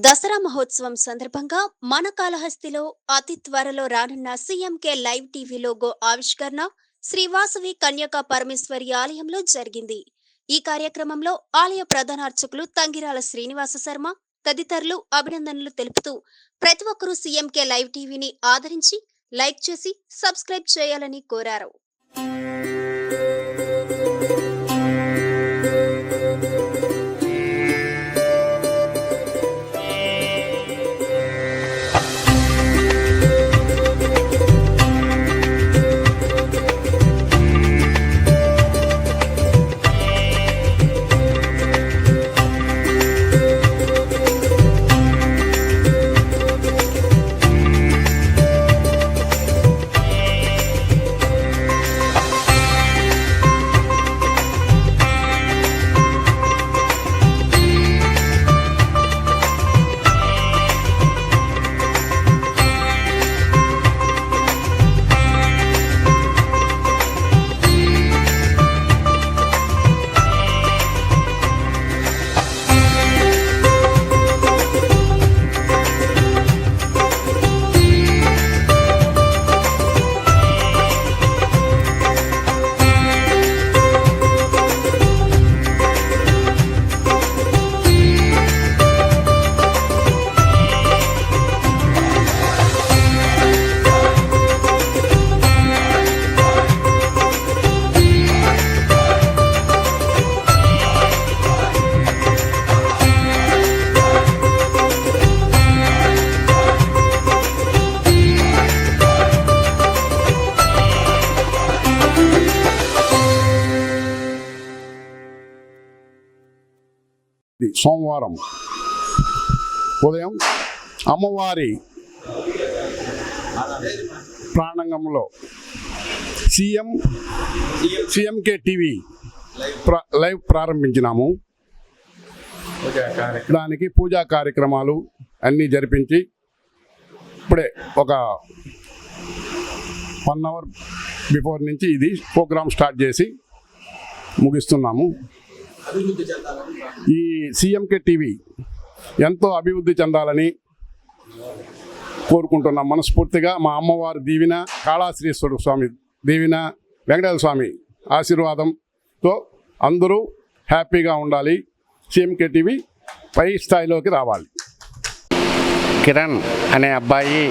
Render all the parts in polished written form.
దసరా మహోత్సవం సందర్భంగా మన కాళహస్తిలో అతి త్వరలో రానున్న సీఎంకే లైవ్ టీవీ లోగో ఆవిష్కరణ శ్రీ వాసవి కన్యకా పరమేశ్వరి ఆలయంలో జరిగింది. ఈ కార్యక్రమంలో ఆలయ ప్రధాన అర్చకులు తంగిరాల శ్రీనివాస శర్మ తదితరులు అభినందనలు తెలుపుతూ ప్రతి ఒక్కరూ సీఎంకే లైవ్ టీవీని ఆదరించి లైక్ చేసి సబ్స్క్రైబ్ చేయాలని కోరారు. సోమవారం ఉదయం అమ్మవారి ప్రాణంగంలో సీఎంకే టీవీ లైవ్ ప్రారంభించినాము. దానికి పూజా కార్యక్రమాలు అన్నీ జరిపించి ఇప్పుడే ఒక 1 అవర్ బిఫోర్ నుంచి ఇది ప్రోగ్రామ్ స్టార్ట్ చేసి ముగిస్తున్నాము. ఈ సీఎంకే టీవీ ఎంతో అభివృద్ధి చెందాలని కోరుకుంటున్నాం మనస్ఫూర్తిగా. మా అమ్మవారి దీవెన, కాళాశ్రీశ్వర స్వామి దీవెన, వెంకటేశ్వర స్వామి ఆశీర్వాదంతో అందరూ హ్యాపీగా ఉండాలి. సీఎంకే టీవీ పై స్థాయిలోకి రావాలి. కిరణ్ అనే అబ్బాయి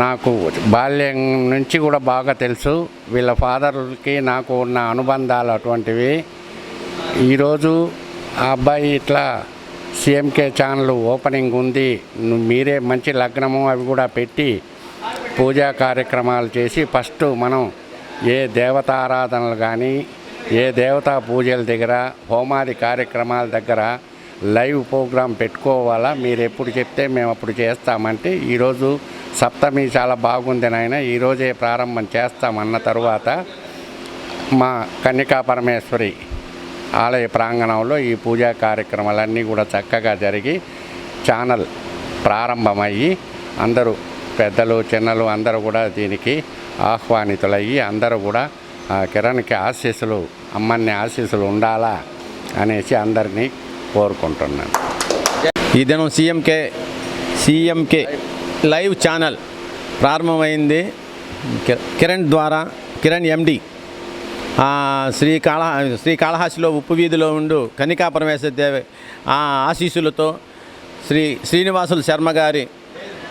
నాకు బాల్యం నుంచి కూడా బాగా తెలుసు. వీళ్ళ ఫాదర్కి నాకు ఉన్న అనుబంధాలు అటువంటివి. ఈరోజు ఆ అబ్బాయి ఇట్లా సీఎంకే ఛానల్ ఓపెనింగ్ ఉంది, మీరే మంచి లగ్నము అవి కూడా పెట్టి పూజా కార్యక్రమాలు చేసి ఫస్ట్ మనం ఏ దేవతారాధనలు కానీ ఏ దేవతా పూజల దగ్గర హోమాది కార్యక్రమాల దగ్గర లైవ్ ప్రోగ్రాం పెట్టుకోవాలా, మీరు ఎప్పుడు చెప్తే మేము అప్పుడు చేస్తామంటే ఈరోజు సప్తమి చాలా బాగుంది నాయన, ఈరోజే ప్రారంభం చేస్తామన్న తరువాత మా కన్యకా పరమేశ్వరి ఆలయ ప్రాంగణంలో ఈ పూజా కార్యక్రమాలన్నీ కూడా చక్కగా జరిగి ఛానల్ ప్రారంభమయ్యి అందరూ పెద్దలు చిన్నలు అందరూ కూడా దీనికి ఆహ్వానితులయ్యి అందరూ కూడా కిరణ్కి ఆశీస్సులు, అమ్మని ఆశీస్సులు ఉండాలా అనేసి అందరినీ కోరుకుంటున్నాను. ఈ దినం సీఎంకే లైవ్ ఛానల్ ప్రారంభమైంది. కిరణ్ ఎండి శ్రీకాళహస్తిలో ఉప్పు వీధిలో ఉండు కన్యకా పరమేశ్వరి దేవి ఆశీస్సులతో శ్రీనివాసులు శర్మ గారి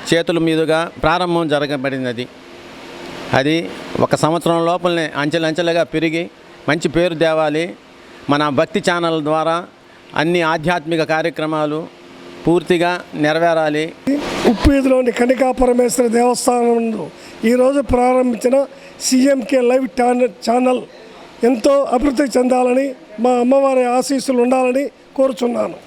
చేతుల మీదుగా ప్రారంభం జరగబడినది. అది 1 సంవత్సరం లోపలనే అంచెలంచెలుగా పెరిగి మంచి పేరు తేవాలి. మన భక్తి ఛానల్ ద్వారా అన్ని ఆధ్యాత్మిక కార్యక్రమాలు పూర్తిగా నెరవేరాలి. ఉప్పు వీధిలోని కన్యకా పరమేశ్వరి దేవస్థానంలో ఈరోజు ప్రారంభించిన సీఎంకే లైవ్ ఛానల్ ఎంతో అభివృద్ధి చెందాలని, మా అమ్మవారి ఆశీస్సులు ఉండాలని కోరుచున్నాను.